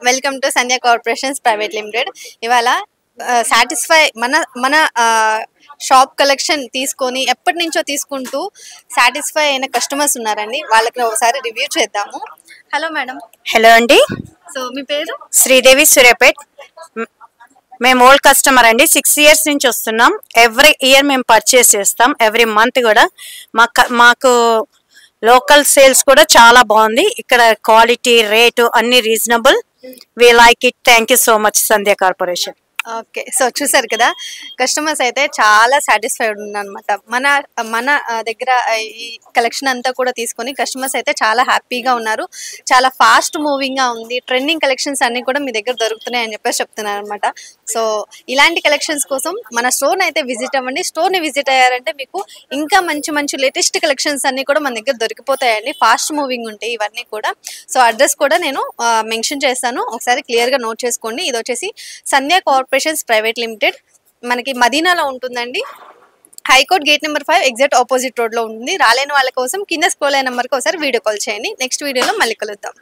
Welcome to Sandhya corporations private limited. ఇవాళ satisfy మన shop collection తీసుకొని ఎప్పటి నుంచో తీసుకుంటూ సాటిస్ఫై అయిన కస్టమర్స్ ఉన్నారండి. వాళ్ళకి ఒకసారి రివ్యూ చేద్దాము. Hello madam. హలో అండి. సో మీ పేరు? శ్రీదేవి, సూర్యాపేట్. మేము ఓల్డ్ కస్టమర్ అండి. 6 years నుంచి వస్తున్నాం. ఎవ్రీ ఇయర్ మేము పర్చేస్ చేస్తాం. ఎవ్రీ మంత్ కూడా మాకు లోకల్ సేల్స్ కూడా చాలా బాగుంది. ఇక్కడ క్వాలిటీ, రేటు అన్ని reasonable. We like it. Thank you so much Sandhya corporation. Okay, so చూసారు కదా, కస్టమర్స్ అయితే చాలా సాటిస్ఫైడ్ ఉన్నారనమాట. మన దగ్గర ఈ కలెక్షన్ అంతా కూడా తీసుకొని కస్టమర్స్ అయితే చాలా హ్యాపీగా ఉన్నారు. చాలా ఫాస్ట్ మూవింగ్గా ఉంది. ట్రెండింగ్ కలెక్షన్స్ అన్నీ కూడా మీ దగ్గర దొరుకుతున్నాయి అని చెప్పేసి చెప్తున్నారు అనమాట. సో ఇలాంటి కలెక్షన్స్ కోసం మన స్టోర్ని అయితే విజిట్ అవ్వండి. స్టోర్ని విజిట్ అయ్యారంటే మీకు ఇంకా మంచి మంచి లేటెస్ట్ కలెక్షన్స్ అన్నీ కూడా మన దగ్గర దొరికిపోతాయండి. ఫాస్ట్ మూవింగ్ ఉంటాయి ఇవన్నీ కూడా. సో అడ్రస్ కూడా నేను మెన్షన్ చేస్తాను, ఒకసారి క్లియర్గా నోట్ చేసుకోండి. ఇది వచ్చేసి సంధ్య కార్పొరేషన్స్ ప్రైవేట్ లిమిటెడ్, మనకి మదీనాలో ఉంటుందండి. High court gate number 5 exact opposite రోడ్లో ఉంటుంది. రాలేని వాళ్ళ కోసం కింద స్క్రోల్ అయిన నెంబర్కి ఒకసారి వీడియో కాల్ చేయండి. నెక్స్ట్ వీడియోలో మళ్ళీ కలుద్దాం.